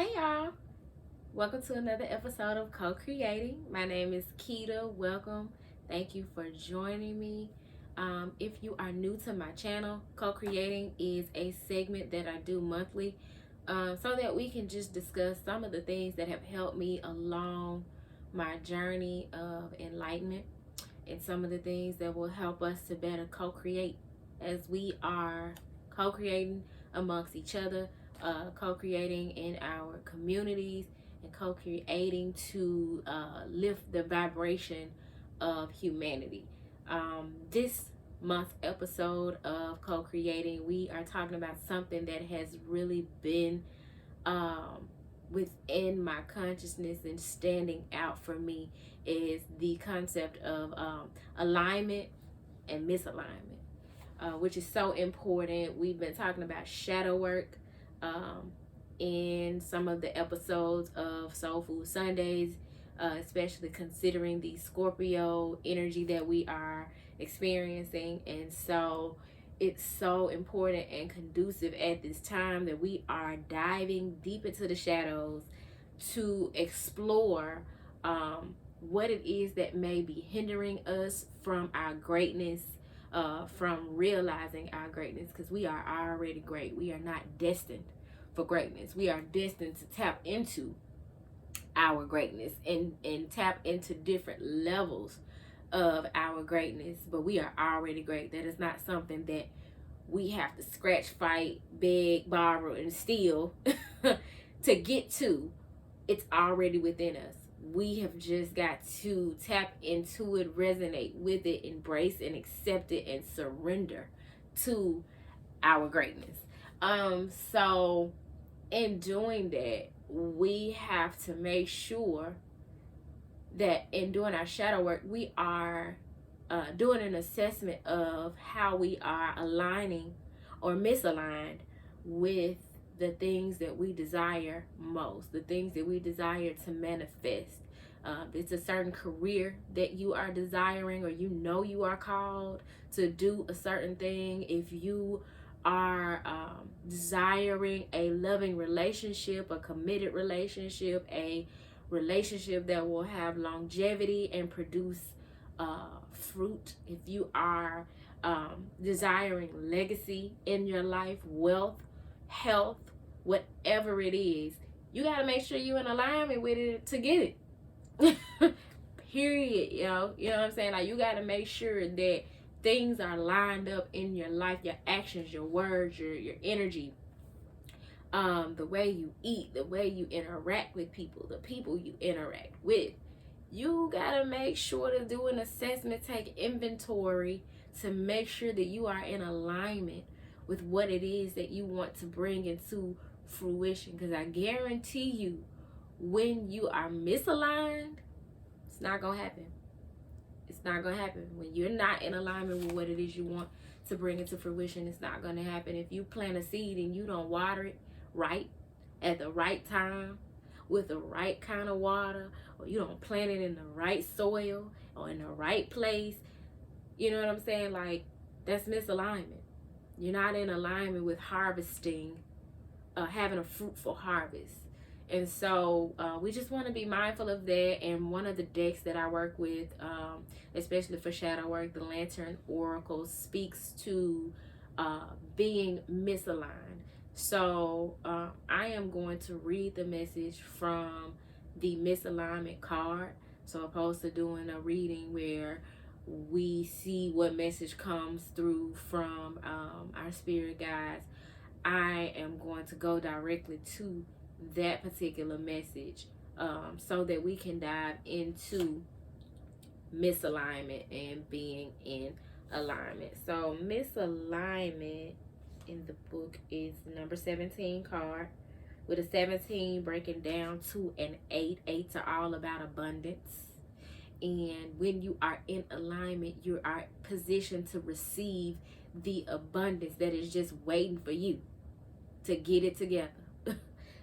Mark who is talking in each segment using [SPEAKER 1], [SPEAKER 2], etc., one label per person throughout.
[SPEAKER 1] Hey y'all, welcome to another episode of Co-Creating. My name is Keita. Welcome. Thank you for joining me. If you are new to my channel, Co-Creating is a segment that I do monthly so that we can just discuss some of the things that have helped me along my journey of enlightenment and some of the things that will help us to better co-create as we are co-creating amongst each other, co-creating in our communities, and co-creating to lift the vibration of humanity. This month's episode of co-creating, we are talking about something that has really been um, within my consciousness and standing out for me is the concept of alignment and misalignment, which is so important. We've been talking about shadow work in some of the episodes of Soul Food Sundays, especially considering the Scorpio energy that we are experiencing. And so it's so important and conducive at this time that we are diving deep into the shadows to explore what it is that may be hindering us from our greatness, from realizing our greatness, because we are already great. We are not destined for greatness. We are destined to tap into our greatness and tap into different levels of our greatness, but we are already great. That is not something that we have to scratch, fight, beg, borrow, and steal to get to. It's already within us. We have just got to tap into it, resonate with it, embrace and accept it, and surrender to our greatness. So in doing that, we have to make sure that in doing our shadow work, we are doing an assessment of how we are aligning or misaligned with the things that we desire most, the things that we desire to manifest. It's a certain career that you are desiring, or you are called to do a certain thing. If you are desiring a loving relationship, a committed relationship, a relationship that will have longevity and produce fruit, if you are desiring legacy in your life, wealth, health, whatever it is, you got to make sure you're in alignment with it to get it. Period. You know what I'm saying? Like, you got to make sure that things are lined up in your life, your actions, your words, your energy, the way you eat, the way you interact with people, the people you interact with. You gotta make sure to do an assessment, take inventory to make sure that you are in alignment with what it is that you want to bring into fruition. Because I guarantee you, when you are misaligned, it's not gonna happen. It's not gonna happen. When you're not in alignment with what it is you want to bring into fruition, it's not gonna happen. If you plant a seed and you don't water it right at the right time with the right kind of water, or you don't plant it in the right soil or in the right place, you know what I'm saying? Like, that's misalignment. You're not in alignment with harvesting, having a fruitful harvest. And so we just want to be mindful of that. And one of the decks that I work with, especially for shadow work, the Lantern Oracle, speaks to being misaligned. So I am going to read the message from the misalignment card. So opposed to doing a reading where we see what message comes through from our spirit guides, I am going to go directly to that particular message, so that we can dive into misalignment and being in alignment. So misalignment in the book is number 17 card, with a 17 breaking down to an 8. 8s are all about abundance. And when you are in alignment, you are positioned to receive the abundance that is just waiting for you to get it together.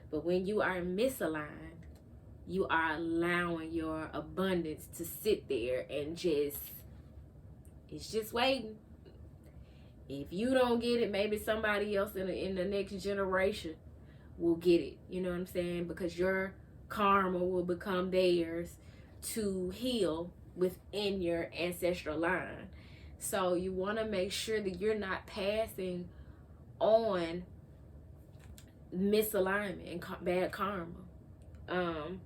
[SPEAKER 1] But when you are misaligned, you are allowing your abundance to sit there and it's just waiting. If you don't get it, maybe somebody else in the next generation will get it. You know what I'm saying? Because your karma will become theirs to heal within your ancestral line. So you want to make sure that you're not passing on misalignment and bad karma. And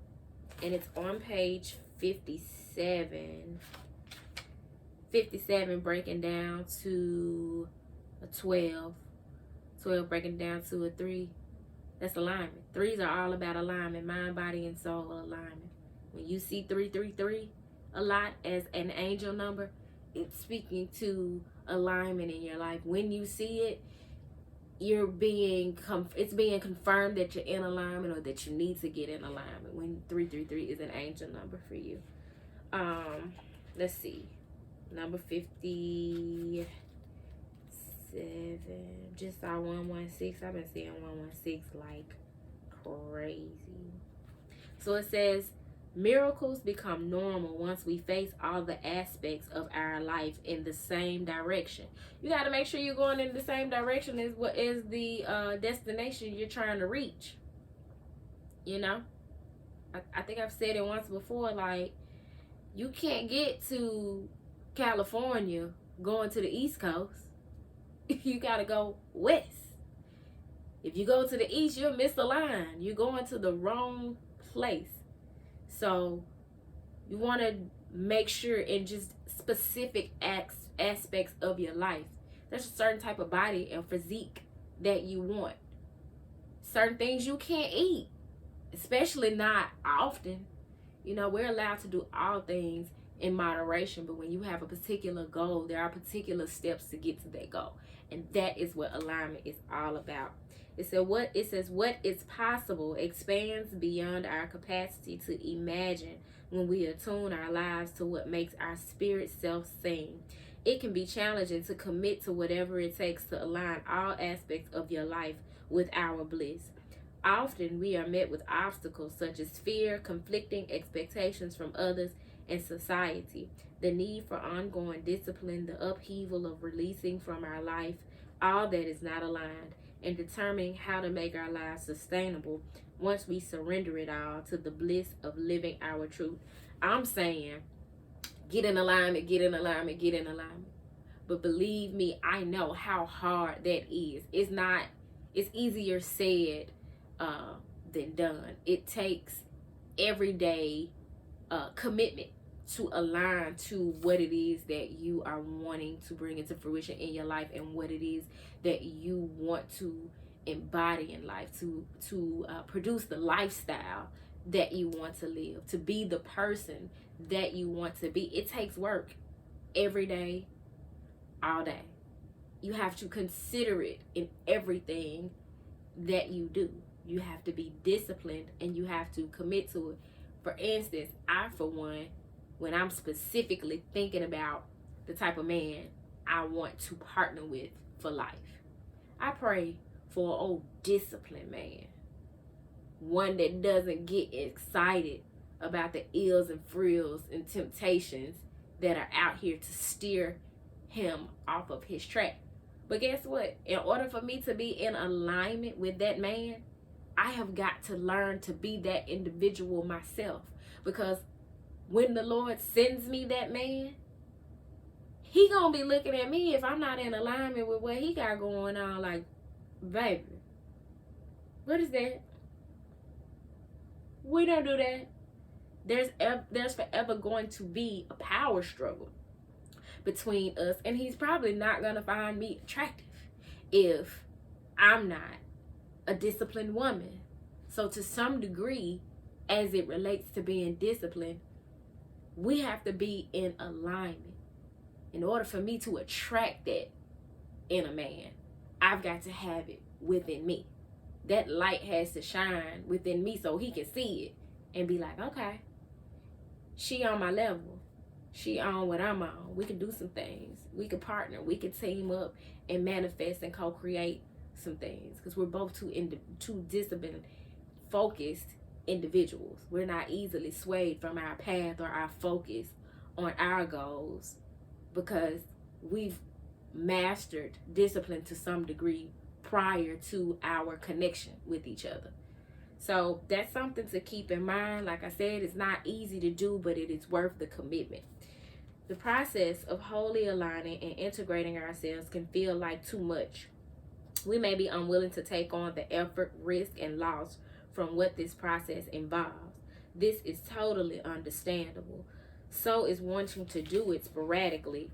[SPEAKER 1] it's on page 57. 57 breaking down to a 12. 12 breaking down to a 3. That's alignment. 3s are all about alignment, mind, body, and soul alignment. When you see 333 a lot as an angel number, it's speaking to alignment in your life. When you see it, it's being confirmed that you're in alignment or that you need to get in alignment when 333 is an angel number for you. Let's see. Number 57. Just saw 116. I've been seeing 116 like crazy. So it says, miracles become normal once we face all the aspects of our life in the same direction. You got to make sure you're going in the same direction as what is the destination you're trying to reach. You know, I think I've said it once before, like, you can't get to California going to the East Coast. You got to go west. If you go to the east, you'll miss the line. You're going to the wrong place. So you want to make sure in just specific aspects of your life, there's a certain type of body and physique that you want. Certain things you can't eat, especially not often. You know, we're allowed to do all things in moderation, but when you have a particular goal, there are particular steps to get to that goal. And that is what alignment is all about. It says what is possible expands beyond our capacity to imagine when we attune our lives to what makes our spirit self sing. It can be challenging to commit to whatever it takes to align all aspects of your life with our bliss. Often we are met with obstacles such as fear, conflicting expectations from others and society, the need for ongoing discipline, the upheaval of releasing from our life all that is not aligned, and determining how to make our lives sustainable once we surrender it all to the bliss of living our truth. I'm saying, get in alignment, get in alignment, get in alignment. But believe me, I know how hard that is. It's easier said than done. It takes everyday commitment to align to what it is that you are wanting to bring into fruition in your life and what it is that you want to embody in life, to produce the lifestyle that you want to live, to be the person that you want to be. It takes work every day, all day. You have to consider it in everything that you do. You have to be disciplined and you have to commit to it. For instance, I, for one, when I'm specifically thinking about the type of man I want to partner with for life, I pray for an old disciplined man. One that doesn't get excited about the ills and frills and temptations that are out here to steer him off of his track. But guess what? In order for me to be in alignment with that man, I have got to learn to be that individual myself. Because when the Lord sends me that man, he gonna be looking at me if I'm not in alignment with what he got going on, like, baby, what is that? We don't do that. There's forever going to be a power struggle between us, and he's probably not gonna find me attractive if I'm not a disciplined woman. So to some degree, as it relates to being disciplined, we have to be in alignment. In order for me to attract that in a man, I've got to have it within me. That light has to shine within me so he can see it and be like, okay, she on my level. She on what I'm on. We can do some things. We can partner. We can team up and manifest and co-create some things. Because we're both two disciplined, focused individuals. We're not easily swayed from our path or our focus on our goals because we've mastered discipline to some degree prior to our connection with each other. So that's something to keep in mind. Like I said, it's not easy to do, but it is worth the commitment. The process of wholly aligning and integrating ourselves can feel like too much. We may be unwilling to take on the effort, risk, and loss from what this process involves. This is totally understandable. So is wanting to do it sporadically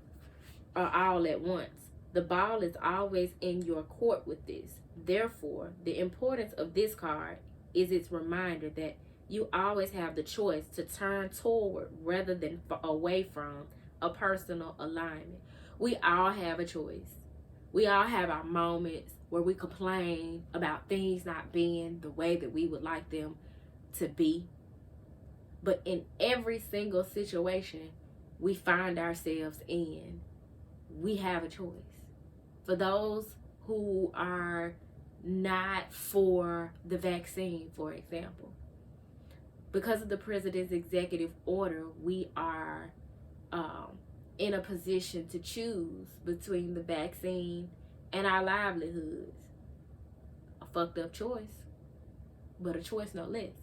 [SPEAKER 1] or all at once. The ball is always in your court with this. Therefore, the importance of this card is its reminder that you always have the choice to turn toward rather than away from a personal alignment. We all have a choice. We all have our moments where we complain about things not being the way that we would like them to be. But in every single situation we find ourselves in, we have a choice. For those who are not for the vaccine, for example, because of the president's executive order, we are in a position to choose between the vaccine and our livelihoods. A fucked up choice, but a choice no less.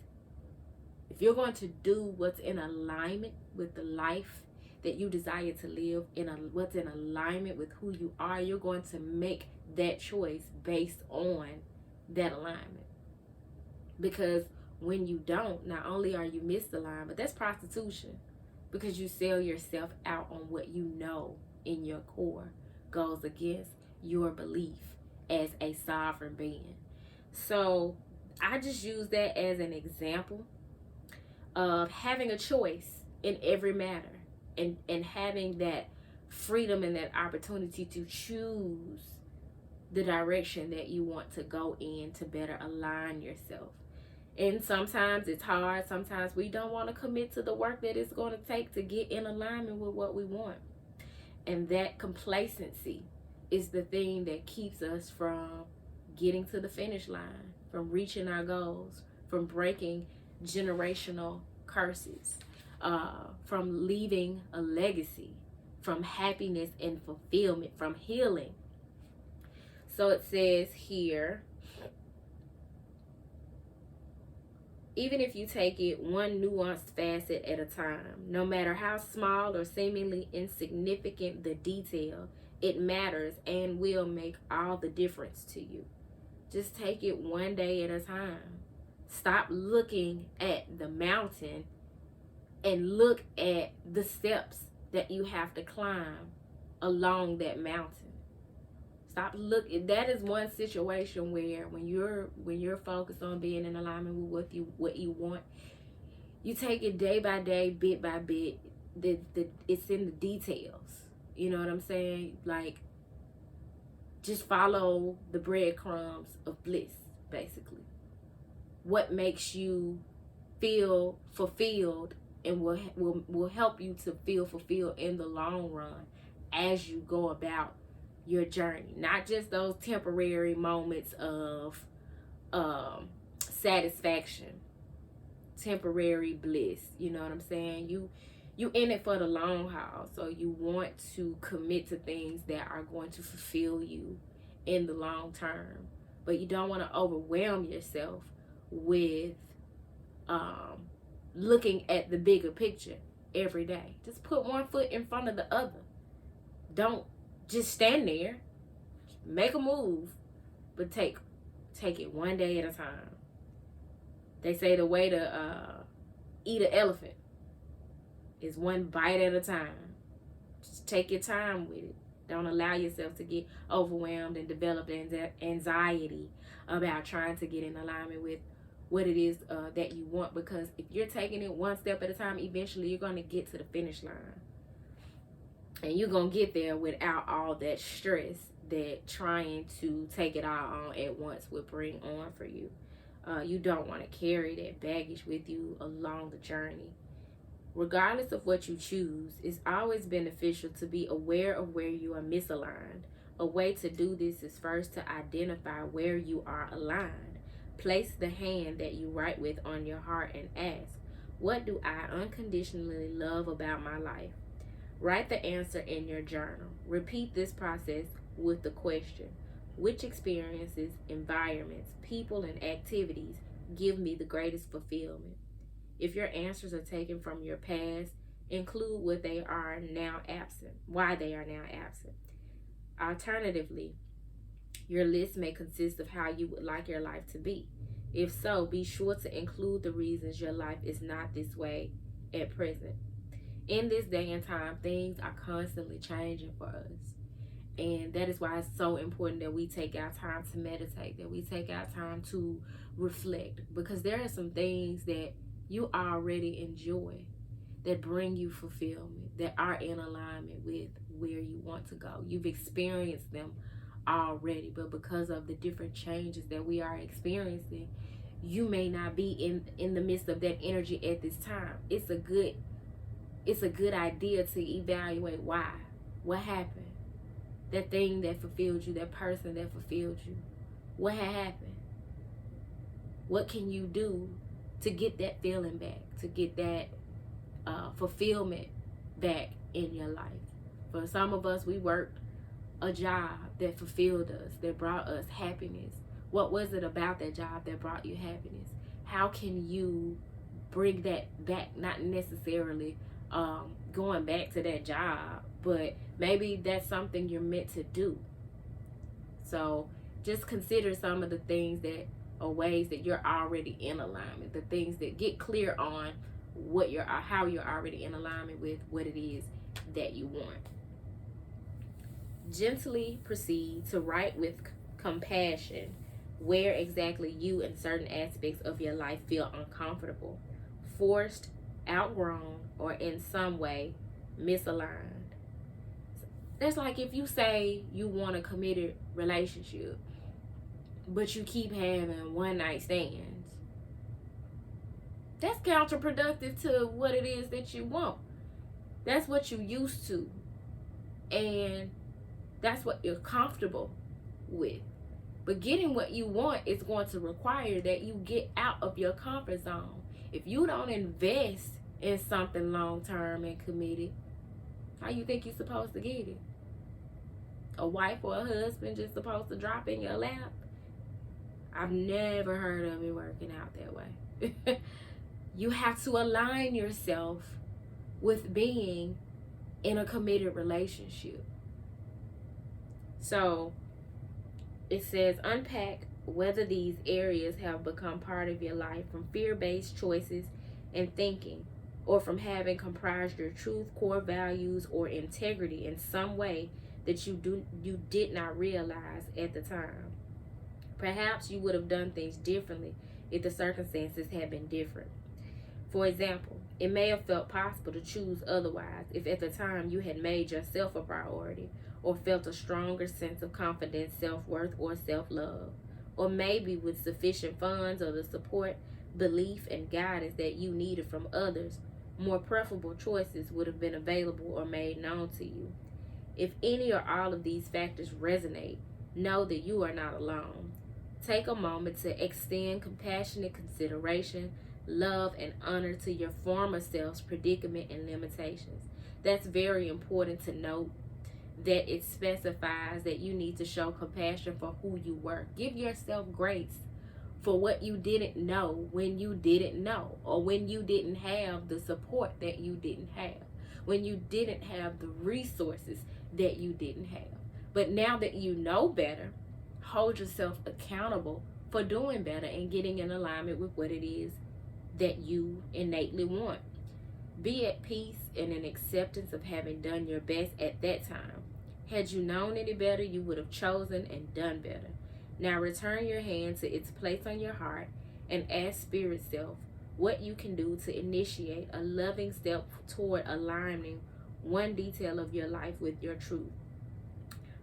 [SPEAKER 1] If you're going to do what's in alignment with the life that you desire to live, what's in alignment with who you are, you're going to make that choice based on that alignment. Because when you don't, not only are you misaligned, but that's prostitution, because you sell yourself out on what you know in your core goes against your belief as a sovereign being. So I just use that as an example of having a choice in every matter, and having that freedom and that opportunity to choose the direction that you want to go in to better align yourself. And sometimes it's hard. Sometimes we don't want to commit to the work that it's going to take to get in alignment with what we want. And that complacency is the thing that keeps us from getting to the finish line, from reaching our goals, from breaking generational curses, from leaving a legacy, from happiness and fulfillment, from healing. So it says here, even if you take it one nuanced facet at a time, no matter how small or seemingly insignificant the detail, it matters and will make all the difference to you. Just take it one day at a time. Stop looking at the mountain and look at the steps that you have to climb along that mountain. Stop looking. That is one situation where when you're focused on being in alignment with what you want, you take it day by day, bit by bit. It's in the details. You know what I'm saying? Like, just follow the breadcrumbs of bliss, basically. What makes you feel fulfilled and will help you to feel fulfilled in the long run as you go about your journey. Not just those temporary moments of satisfaction, temporary bliss. You know what I'm saying? You in it for the long haul, so you want to commit to things that are going to fulfill you in the long term, but you don't want to overwhelm yourself with looking at the bigger picture every day. Just put one foot in front of the other. Don't just stand there. Make a move, but take it one day at a time. They say the way to eat an elephant is one bite at a time. Just take your time with it. Don't allow yourself to get overwhelmed and develop anxiety about trying to get in alignment with what it is that you want, because if you're taking it one step at a time, eventually you're going to get to the finish line, and you're going to get there without all that stress that trying to take it all on at once would bring on for you. You don't want to carry that baggage with you along the journey. Regardless of what you choose, it's always beneficial to be aware of where you are misaligned. A way to do this is first to identify where you are aligned. Place the hand that you write with on your heart and ask, what do I unconditionally love about my life? Write the answer in your journal. Repeat this process with the question, Which experiences, environments, people, and activities give me the greatest fulfillment? If your answers are taken from your past, include what they are now absent, why they are now absent. Alternatively, your list may consist of how you would like your life to be. If so, be sure to include the reasons your life is not this way at present. In this day and time, things are constantly changing for us. And that is why it's so important that we take our time to meditate, that we take our time to reflect. Because there are some things that you already enjoy that bring you fulfillment, that are in alignment with where you want to go. You've experienced them already, but because of the different changes that we are experiencing, you may not be in the midst of that energy at this time. It's a good idea to evaluate why. What happened? That thing that fulfilled you, that person that fulfilled you. What had happened? What can you do to get that feeling back, to get that fulfillment back in your life? For some of us, we worked a job that fulfilled us, that brought us happiness. What was it about that job that brought you happiness? How can you bring that back? Not necessarily going back to that job, but maybe that's something you're meant to do. So just consider some of the things that are ways that you're already in alignment, the things that get clear on how you're already in alignment with what it is that you want. Gently proceed to write with compassion where exactly you in certain aspects of your life feel uncomfortable, forced, outgrown, or in some way misaligned. That's like if you say you want a committed relationship, but you keep having one night stands. That's counterproductive to what it is that you want. That's what you used to. And that's what you're comfortable with. But getting what you want is going to require that you get out of your comfort zone. If you don't invest in something long-term and committed, how you think you're supposed to get it? A wife or a husband just supposed to drop in your lap? I've never heard of it working out that way. You have to align yourself with being in a committed relationship. So it says, unpack whether these areas have become part of your life from fear-based choices and thinking, or from having comprised your truth, core values, or integrity in some way that you did not realize at the time. Perhaps you would have done things differently if the circumstances had been different. For example, it may have felt possible to choose otherwise if at the time you had made yourself a priority, or felt a stronger sense of confidence, self-worth, or self-love. Or maybe with sufficient funds or the support, belief, and guidance that you needed from others, more preferable choices would have been available or made known to you. If any or all of these factors resonate, know that you are not alone. Take a moment to extend compassionate consideration, love, and honor to your former self's predicament and limitations. That's very important to note, that it specifies that you need to show compassion for who you were. Give yourself grace for what you didn't know when you didn't know, or when you didn't have the support that you didn't have, when you didn't have the resources that you didn't have. But now that you know better, hold yourself accountable for doing better and getting in alignment with what it is that you innately want. Be at peace and in acceptance of having done your best at that time. Had you known any better, you would have chosen and done better. Now return your hand to its place on your heart and ask Spirit Self what you can do to initiate a loving step toward aligning one detail of your life with your truth.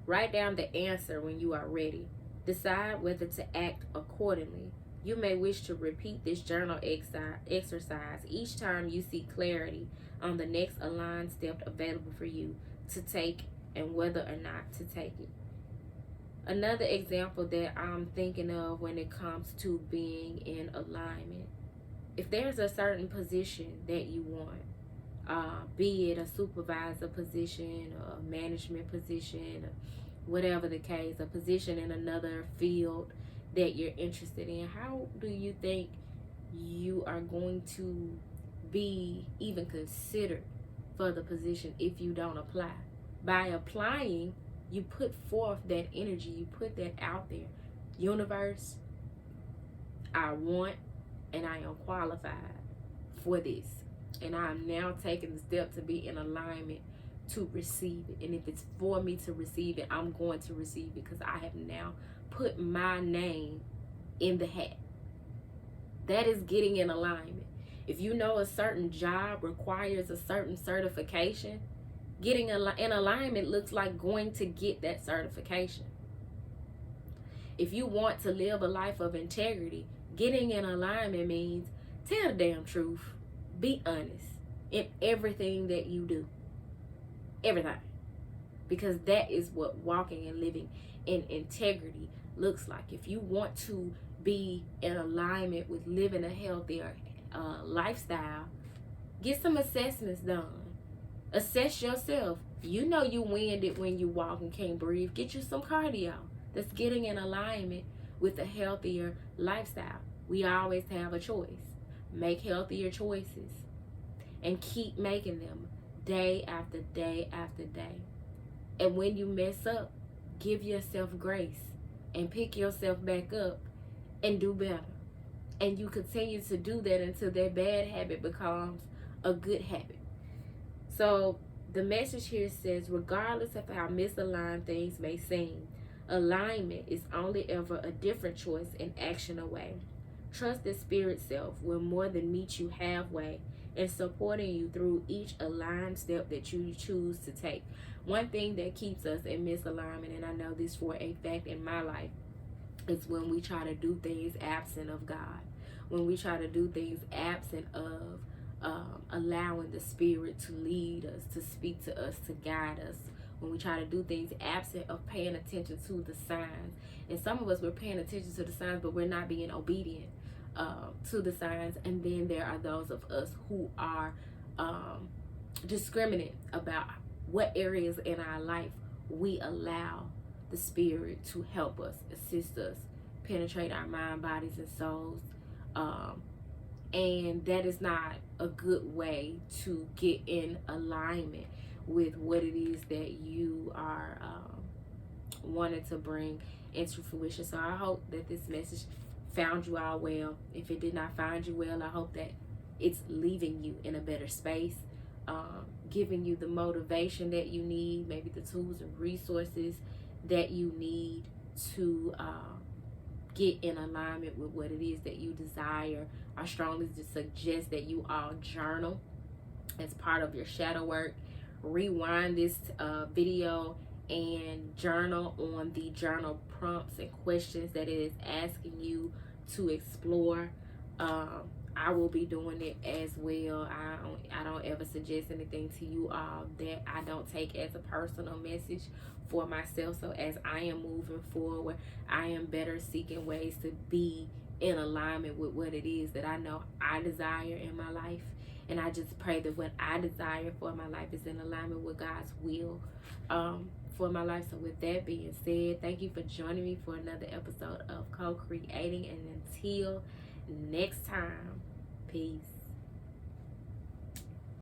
[SPEAKER 1] Write down the answer when you are ready. Decide whether to act accordingly. You may wish to repeat this journal exercise each time you see clarity on the next aligned step available for you to take and whether or not to take it. Another example that I'm thinking of when it comes to being in alignment, if there's a certain position that you want, be it a supervisor position, a management position, whatever the case, a position in another field that you're interested in, how do you think you are going to be even considered for the position if you don't apply? By applying, you put forth that energy, you put that out there. Universe, I want and I am qualified for this. And I'm now taking the step to be in alignment to receive it. And if it's for me to receive it, I'm going to receive it because I have now put my name in the hat. That is getting in alignment. If you know a certain job requires a certain certification, getting in alignment looks like going to get that certification. If you want to live a life of integrity, getting in alignment means tell the damn truth. Be honest in everything that you do. Everything. Because that is what walking and living in integrity looks like. If you want to be in alignment with living a healthier lifestyle, get some assessments done. Assess yourself. You know you winded when you walk and can't breathe. Get you some cardio. That's getting in alignment with a healthier lifestyle. We always have a choice. Make healthier choices and keep making them day after day after day. And when you mess up, give yourself grace and pick yourself back up and do better. And you continue to do that until that bad habit becomes a good habit. So the message here says, regardless of how misaligned things may seem, alignment is only ever a different choice and action away. Trust that spirit self will more than meet you halfway in supporting you through each aligned step that you choose to take. One thing that keeps us in misalignment, and I know this for a fact in my life, is when we try to do things absent of God. When we try to do things absent of allowing the spirit to lead us, to speak to us, to guide us. When we try to do things absent of paying attention to the signs. And some of us, we're paying attention to the signs, but we're not being obedient to the signs. And then there are those of us who are discriminate about what areas in our life we allow the spirit to help us, assist us, penetrate our mind, bodies, and souls. And that is not a good way to get in alignment with what it is that you are wanting to bring into fruition. So I hope that this message found you all well. If it did not find you well, I hope that it's leaving you in a better space, giving you the motivation that you need, maybe the tools and resources that you need to get in alignment with what it is that you desire. I strongly suggest that you all journal as part of your shadow work. Rewind this video and journal on the journal prompts and questions that it is asking you to explore. I will be doing it as well. I don't ever suggest anything to you all that I don't take as a personal message for myself. So as I am moving forward, I am better seeking ways to be in alignment with what it is that I know I desire in my life. And I just pray that what I desire for my life is in alignment with God's will for my life. So with that being said, thank you for joining me for another episode of Co-Creating. And until next time, peace.